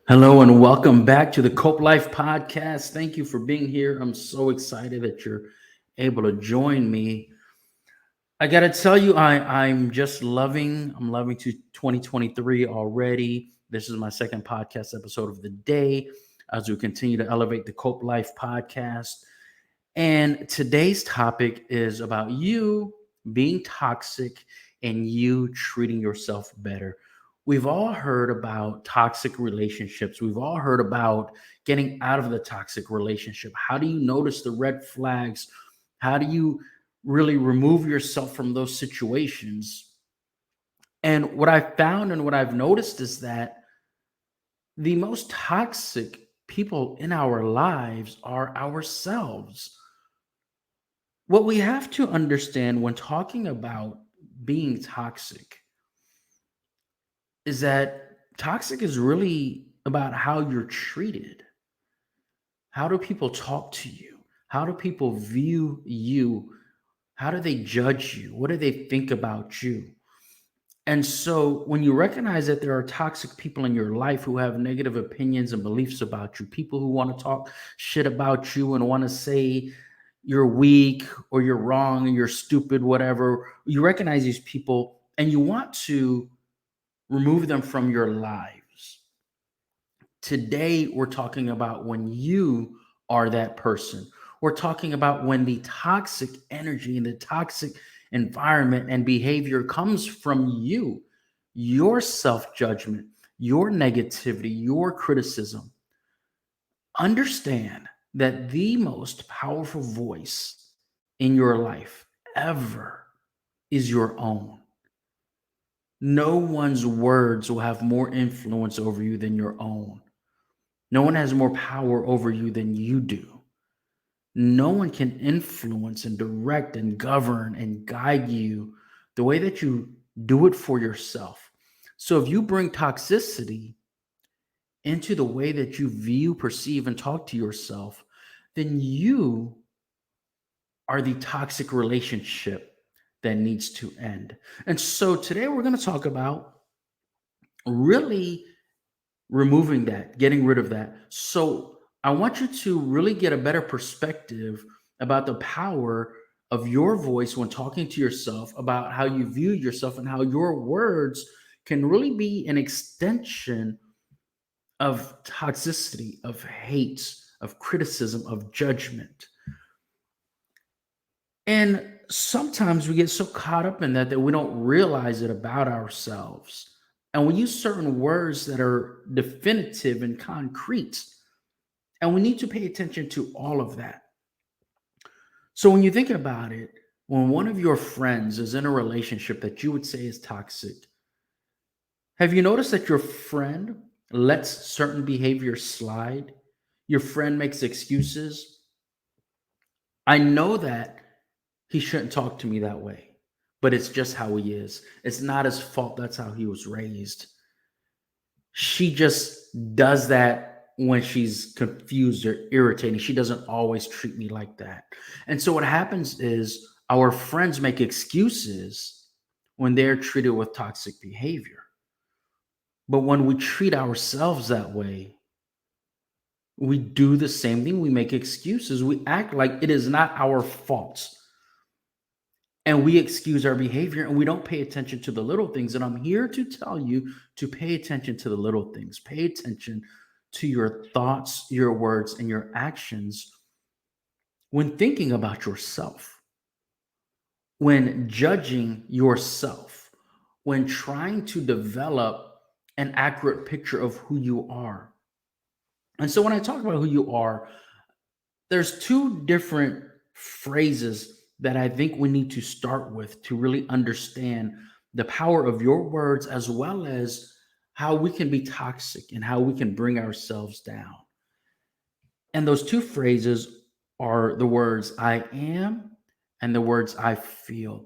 Hello and welcome back to the Cope Life podcast. Thank you for being here. I'm so excited that you're able to join me. I got to tell you, I'm just loving to 2023 already. This is my second podcast episode of the day as we continue to elevate the Cope Life podcast. And today's topic is about you being toxic and you treating yourself better. We've all heard about toxic relationships. We've all heard about getting out of the toxic relationship. How do you notice the red flags? How do you really remove yourself from those situations? And what I found and what I've noticed is that the most toxic people in our lives are ourselves. What we have to understand when talking about being toxic is that toxic is really about how you're treated. How do people talk to you? How do people view you? How do they judge you? What do they think about you? And so when you recognize that there are toxic people in your life who have negative opinions and beliefs about you, people who want to talk shit about you and want to say you're weak or you're wrong and you're stupid, whatever, you recognize these people and you want to remove them from your lives. Today, we're talking about when you are that person. We're talking about when the toxic energy and the toxic environment and behavior comes from you, your self judgment, your negativity, your criticism. Understand that the most powerful voice in your life ever is your own. No one's words will have more influence over you than your own. No one has more power over you than you do. No one can influence and direct and govern and guide you the way that you do it for yourself. So if you bring toxicity into the way that you view, perceive, and talk to yourself, then you are the toxic relationship that needs to end. And so today we're going to talk about really removing that, getting rid of that. So I want you to really get a better perspective about the power of your voice when talking to yourself, about how you view yourself and how your words can really be an extension of toxicity, of hate, of criticism, of judgment. And sometimes we get so caught up in that we don't realize it about ourselves. And we use certain words that are definitive and concrete. And we need to pay attention to all of that. So when you think about it, when one of your friends is in a relationship that you would say is toxic, have you noticed that your friend lets certain behavior slide? Your friend makes excuses. I know that he shouldn't talk to me that way, but it's just how he is. It's not his fault. That's how he was raised. She just does that when she's confused or irritating. She doesn't always treat me like that. And so what happens is our friends make excuses when they're treated with toxic behavior. But when we treat ourselves that way, we do the same thing. We make excuses. We act like it is not our fault. And we excuse our behavior and we don't pay attention to the little things. And I'm here to tell you to pay attention to the little things. Pay attention to your thoughts, your words, and your actions when thinking about yourself, when judging yourself, when trying to develop an accurate picture of who you are. And so when I talk about who you are, there's two different phrases that I think we need to start with to really understand the power of your words as well as how we can be toxic and how we can bring ourselves down. And those two phrases are the words I am and the words I feel.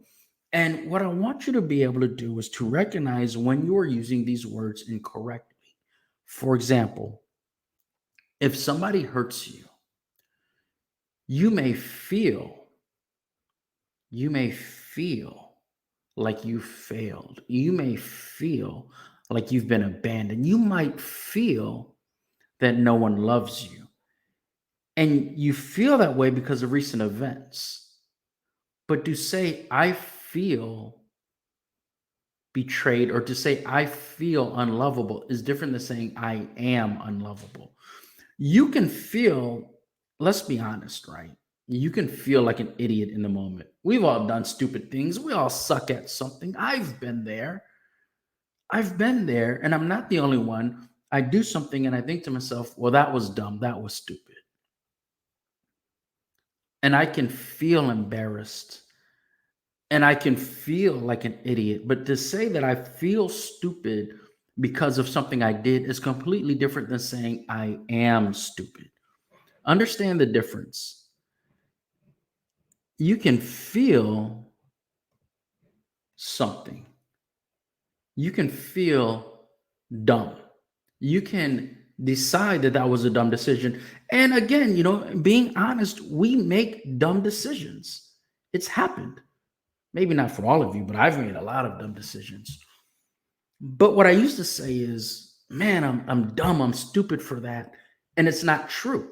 And what I want you to be able to do is to recognize when you are using these words incorrectly. For example, if somebody hurts you, you may feel You may feel like you failed. You may feel like you've been abandoned. You might feel that no one loves you. And you feel that way because of recent events. But to say, I feel betrayed, or to say, I feel unlovable, is different than saying, I am unlovable. You can feel, let's be honest, right? You can feel like an idiot in the moment. We've all done stupid things. We all suck at something. I've been there. I've been there, and I'm not the only one. I do something and I think to myself, well, that was dumb. That was stupid. And I can feel embarrassed and I can feel like an idiot. But to say that I feel stupid because of something I did is completely different than saying I am stupid. Understand the difference. You can feel something, you can feel dumb. You can decide that that was a dumb decision. And again, being honest, we make dumb decisions. It's happened. Maybe not for all of you, but I've made a lot of dumb decisions. But what I used to say is, man, I'm dumb, I'm stupid for that. And it's not true.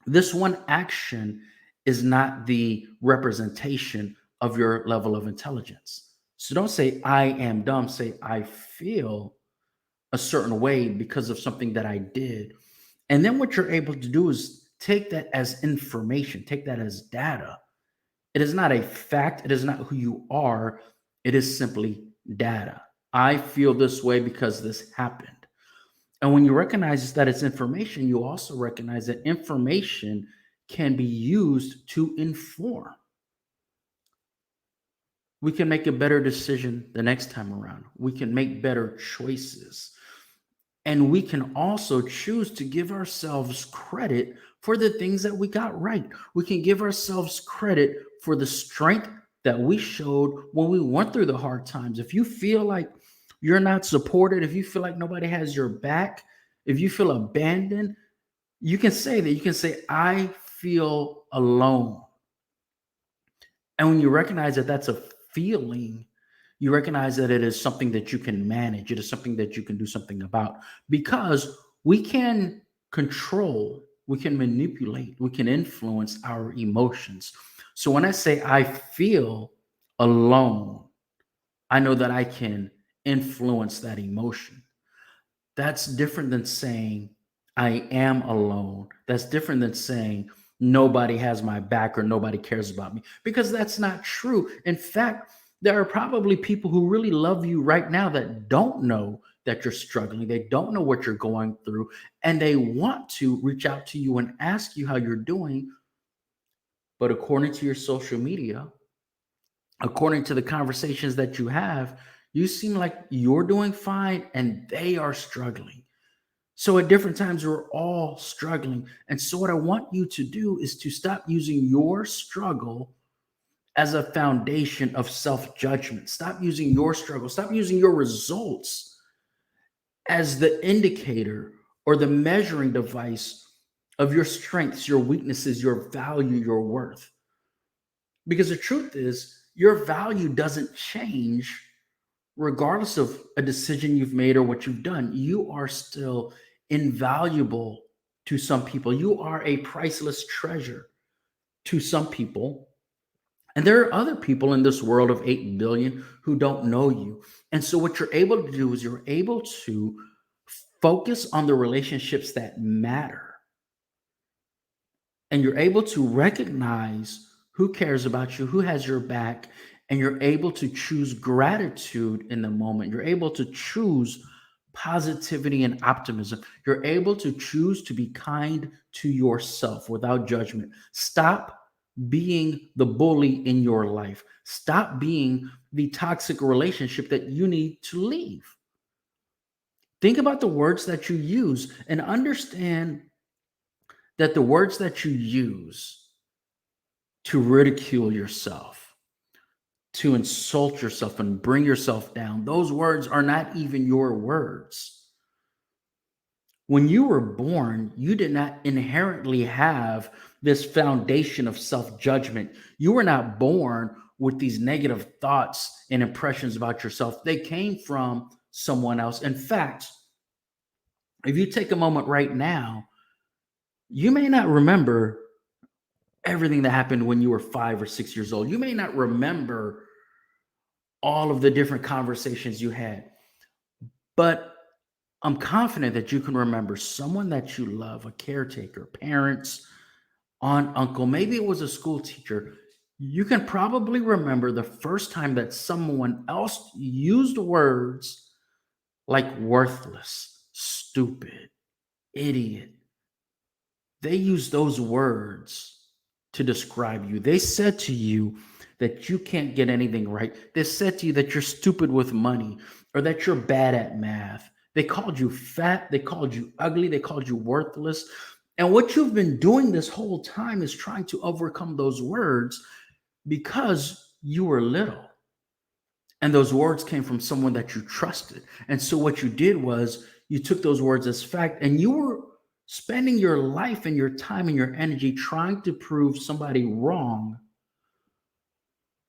This one action is not the representation of your level of intelligence. So don't say, I am dumb. Say, I feel a certain way because of something that I did. And then what you're able to do is take that as information, take that as data. It is not a fact, it is not who you are, it is simply data. I feel this way because this happened. And when you recognize that it's information, you also recognize that information can be used to inform. We can make a better decision the next time around. We can make better choices. And we can also choose to give ourselves credit for the things that we got right. We can give ourselves credit for the strength that we showed when we went through the hard times. If you feel like you're not supported, if you feel like nobody has your back, if you feel abandoned, you can say that. You can say, I feel alone. And when you recognize that that's a feeling, you recognize that it is something that you can manage. It is something that you can do something about, because we can control, we can manipulate, we can influence our emotions. So when I say I feel alone, I know that I can influence that emotion. That's different than saying I am alone. That's different than saying nobody has my back or nobody cares about me, because that's not true. In fact, there are probably people who really love you right now that don't know that you're struggling. They don't know what you're going through, and they want to reach out to you and ask you how you're doing. But according to your social media, according to the conversations that you have, you seem like you're doing fine and they are struggling. So at different times, we're all struggling. And so, what I want you to do is to stop using your struggle as a foundation of self judgment. Stop using your struggle, stop using your results as the indicator or the measuring device of your strengths, your weaknesses, your value, your worth. Because the truth is, your value doesn't change regardless of a decision you've made or what you've done. You are still invaluable to some people. You are a priceless treasure to some people. And there are other people in this world of 8 billion who don't know you. And so, what you're able to do is you're able to focus on the relationships that matter. And you're able to recognize who cares about you, who has your back, and you're able to choose gratitude in the moment. You're able to choose positivity and optimism. You're able to choose to be kind to yourself without judgment. Stop being the bully in your life. Stop being the toxic relationship that you need to leave. Think about the words that you use and understand that the words that you use to ridicule yourself, to insult yourself and bring yourself down, those words are not even your words. When you were born, you did not inherently have this foundation of self judgment. You were not born with these negative thoughts and impressions about yourself. They came from someone else. In fact, If you take a moment right now, you may not remember everything that happened when you were 5 or 6 years old. You may not remember all of the different conversations you had, but I'm confident that you can remember someone that you love, a caretaker, parents, aunt, uncle, maybe it was a school teacher. You can probably remember the first time that someone else used words like worthless, stupid, idiot. They used those words to describe you. They said to you that you can't get anything right. They said to you that you're stupid with money or that you're bad at math. They called you fat. They called you ugly. They called you worthless. And what you've been doing this whole time is trying to overcome those words because you were little. And those words came from someone that you trusted. And so what you did was you took those words as fact and you were spending your life and your time and your energy trying to prove somebody wrong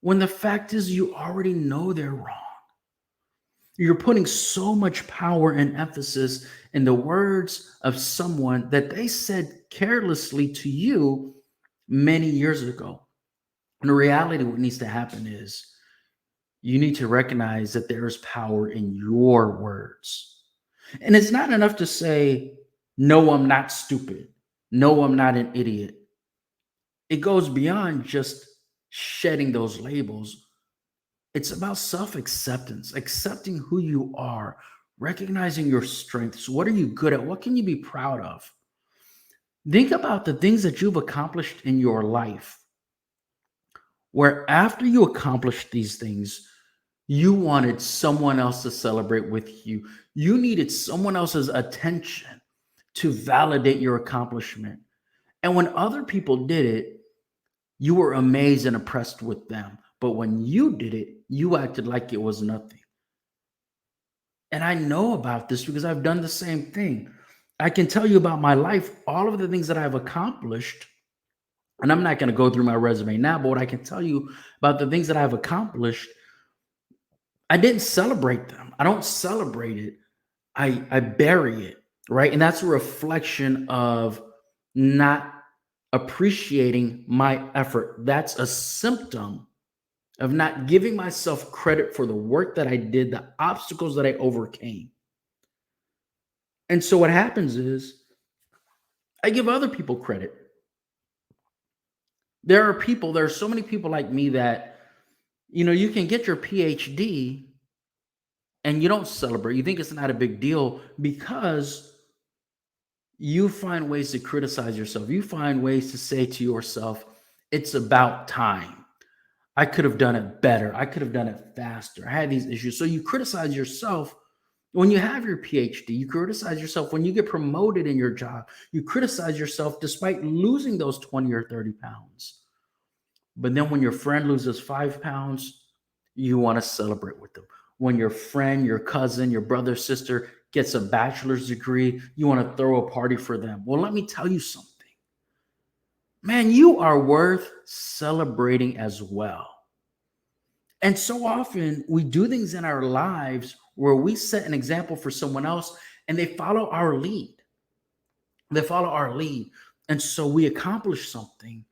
when the fact is you already know they're wrong. You're putting so much power and emphasis in the words of someone that they said carelessly to you many years ago. And the reality, what needs to happen is you need to recognize that there is power in your words. And it's not enough to say, no, I'm not stupid. No, I'm not an idiot. It goes beyond just shedding those labels. It's about self acceptance, accepting who you are, recognizing your strengths. What are you good at? What can you be proud of? Think about the things that you've accomplished in your life, where after you accomplished these things, you wanted someone else to celebrate with you. You needed someone else's attention to validate your accomplishment. And when other people did it, you were amazed and impressed with them. But when you did it, you acted like it was nothing. And I know about this because I've done the same thing. I can tell you about my life, all of the things that I've accomplished. And I'm not going to go through my resume now, but what I can tell you about the things that I've accomplished, I didn't celebrate them. I don't celebrate it. I bury it, right? And that's a reflection of not appreciating my effort. That's a symptom of not giving myself credit for the work that I did, the obstacles that I overcame. And so what happens is I give other people credit. There are so many people like me that, you can get your PhD and you don't celebrate. You think it's not a big deal because you find ways to criticize yourself. You find ways to say to yourself, it's about time. I could have done it better. I could have done it faster. I had these issues. So you criticize yourself when you have your PhD. You criticize yourself when you get promoted in your job. You criticize yourself despite losing those 20 or 30 pounds. But then when your friend loses 5 pounds, you want to celebrate with them. When your friend, your cousin, your brother, sister gets a bachelor's degree, you want to throw a party for them. Well, let me tell you something. Man, you are worth celebrating as well. And so often we do things in our lives where we set an example for someone else and they follow our lead. They follow our lead. And so we accomplish something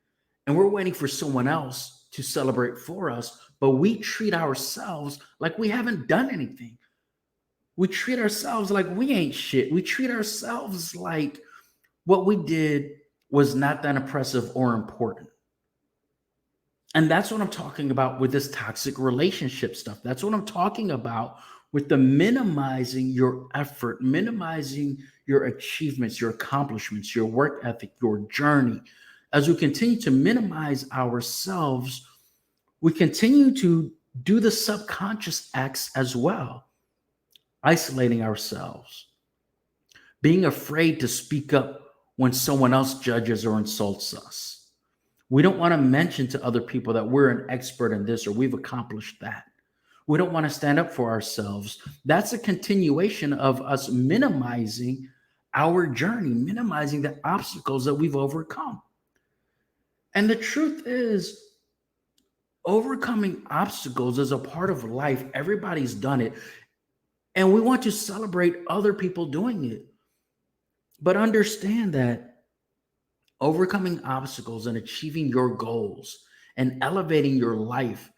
and we're waiting for someone else to celebrate for us, but we treat ourselves like we haven't done anything. We treat ourselves like we ain't shit. We treat ourselves like what we did was not that impressive or important. And that's what I'm talking about with this toxic relationship stuff. That's what I'm talking about with the minimizing your effort, minimizing your achievements, your accomplishments, your work ethic, your journey. As we continue to minimize ourselves, we continue to do the subconscious acts as well, isolating ourselves, being afraid to speak up when someone else judges or insults us. We don't want to mention to other people that we're an expert in this or we've accomplished that. We don't want to stand up for ourselves. That's a continuation of us minimizing our journey, minimizing the obstacles that we've overcome. And the truth is, overcoming obstacles is a part of life. Everybody's done it. And we want to celebrate other people doing it. But understand that overcoming obstacles and achieving your goals and elevating your life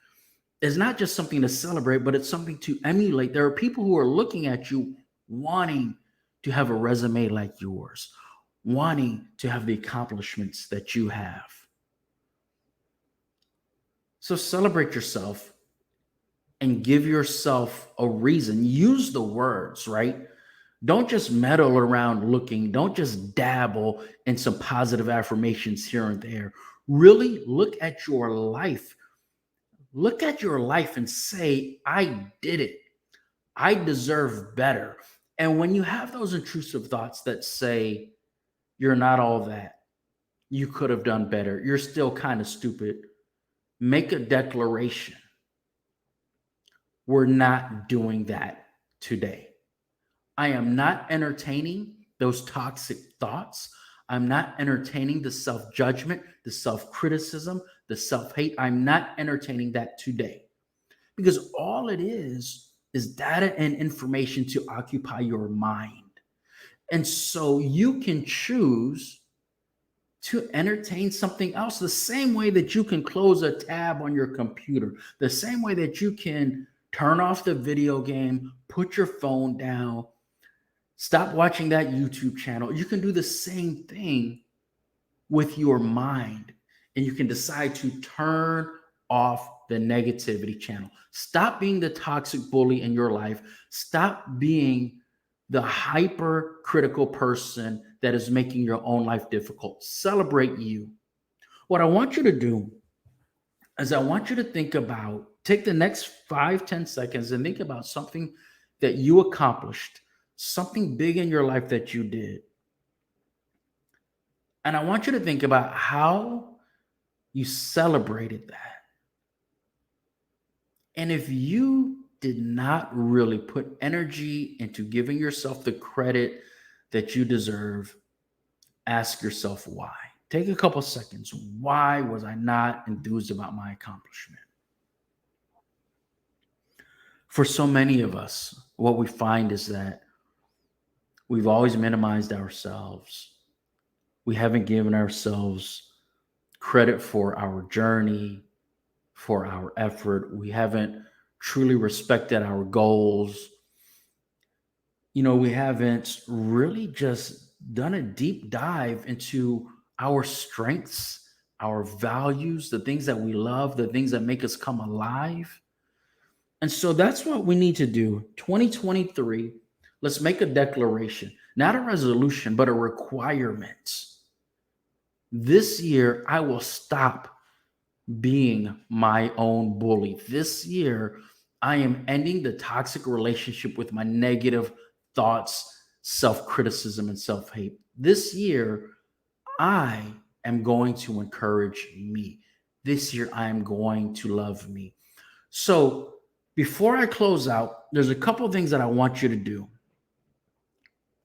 is not just something to celebrate, but it's something to emulate. There are people who are looking at you wanting to have a resume like yours, wanting to have the accomplishments that you have. So celebrate yourself and give yourself a reason. Use the words, right? Don't just meddle around looking, don't just dabble in some positive affirmations here and there. Really look at your life. Look at your life and say, I did it. I deserve better. And when you have those intrusive thoughts that say, you're not all that, you could have done better, you're still kind of stupid, make a declaration. We're not doing that today. I am not entertaining those toxic thoughts. I'm not entertaining the self judgment, the self criticism, the self hate. I'm not entertaining that today because all it is data and information to occupy your mind. And so you can choose to entertain something else the same way that you can close a tab on your computer, the same way that you can turn off the video game, put your phone down, stop watching that YouTube channel. You can do the same thing with your mind, and you can decide to turn off the negativity channel. Stop being the toxic bully in your life. Stop being the hypercritical person that is making your own life difficult. Celebrate you. What I want you to do is I want you to think about, take the next 5, 10 seconds and think about something that you accomplished, something big in your life that you did. And I want you to think about how you celebrated that. And if you did not really put energy into giving yourself the credit that you deserve, ask yourself why. Take a couple seconds. Why was I not enthused about my accomplishment? For so many of us, what we find is that we've always minimized ourselves. We haven't given ourselves credit for our journey, for our effort. We haven't truly respected our goals. We haven't really just done a deep dive into our strengths, our values, the things that we love, the things that make us come alive. And so that's what we need to do. 2023, let's make a declaration, not a resolution, but a requirement. This year, I will stop being my own bully. This year, I am ending the toxic relationship with my negative thoughts, self criticism, and self hate. This year, I am going to encourage me. This year, I am going to love me. So, before I close out, there's a couple of things that I want you to do.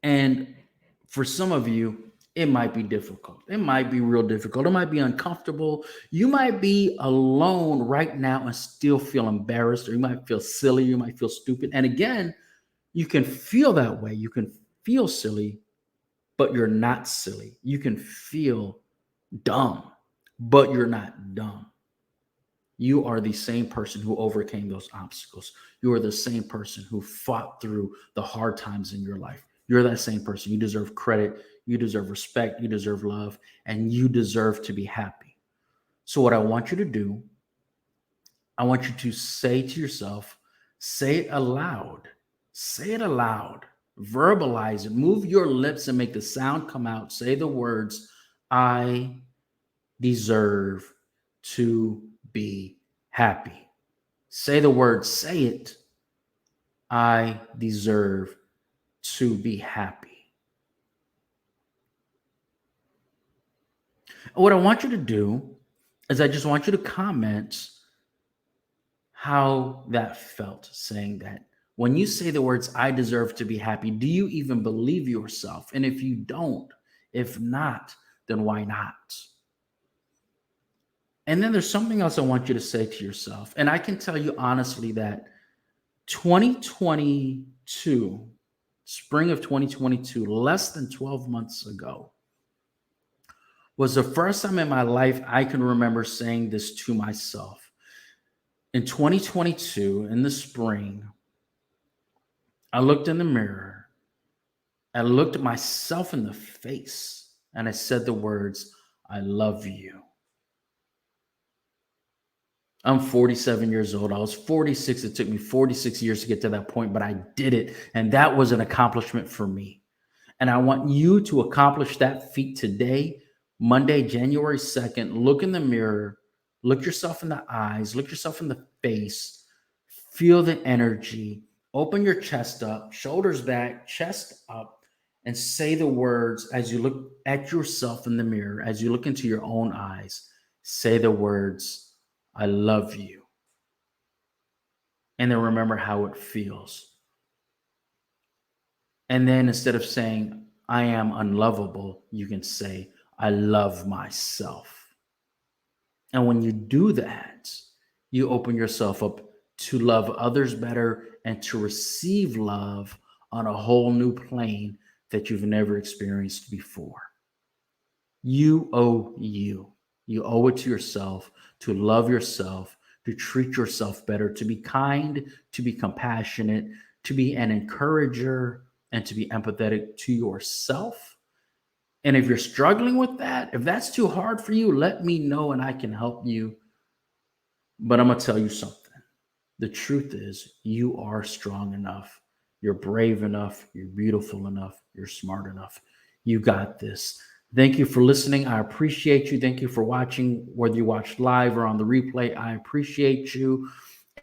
And for some of you, it might be difficult. It might be real difficult. It might be uncomfortable. You might be alone right now and still feel embarrassed, or you might feel silly. You might feel stupid. And again, you can feel that way. You can feel silly, but you're not silly. You can feel dumb, but you're not dumb. You are the same person who overcame those obstacles. You are the same person who fought through the hard times in your life. You're that same person. You deserve credit. You deserve respect. You deserve love. And you deserve to be happy. So, what I want you to do, I want you to say to yourself, say it aloud. Say it aloud. Verbalize it. Move your lips and make the sound come out. Say the words, I deserve to be happy. Say the word, say it. I deserve to be happy. What I want you to do is I just want you to comment how that felt saying that. When you say the words, I deserve to be happy, do you even believe yourself? And if you don't, if not, then why not? And then there's something else I want you to say to yourself. And I can tell you honestly that 2022 spring of 2022, less than 12 months ago, was the first time in my life I can remember saying this to myself. In 2022, in the spring, I looked in the mirror, I looked at myself in the face, and I said the words, I love you. I'm 47 years old. I was 46. It took me 46 years to get to that point, but I did it. And that was an accomplishment for me. And I want you to accomplish that feat today, Monday, January 2nd. Look in the mirror, look yourself in the eyes, look yourself in the face, feel the energy, open your chest up, shoulders back, chest up, and say the words as you look at yourself in the mirror, as you look into your own eyes. Say the words, I love you. And then remember how it feels. And then instead of saying, I am unlovable, you can say, I love myself. And when you do that, you open yourself up to love others better and to receive love on a whole new plane that you've never experienced before. You owe you. You owe it to yourself to love yourself, to treat yourself better, to be kind, to be compassionate, to be an encourager, and to be empathetic to yourself. And if you're struggling with that, if that's too hard for you, let me know and I can help you. But I'm going to tell you something. The truth is, you are strong enough. You're brave enough. You're beautiful enough. You're smart enough. You got this. Thank you for listening. I appreciate you. Thank you for watching, whether you watched live or on the replay. I appreciate you.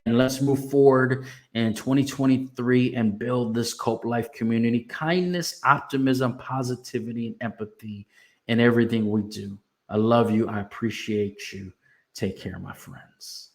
And let's move forward in 2023 and build this Cope Life community. Kindness, optimism, positivity, and empathy in everything we do. I love you. I appreciate you. Take care, my friends.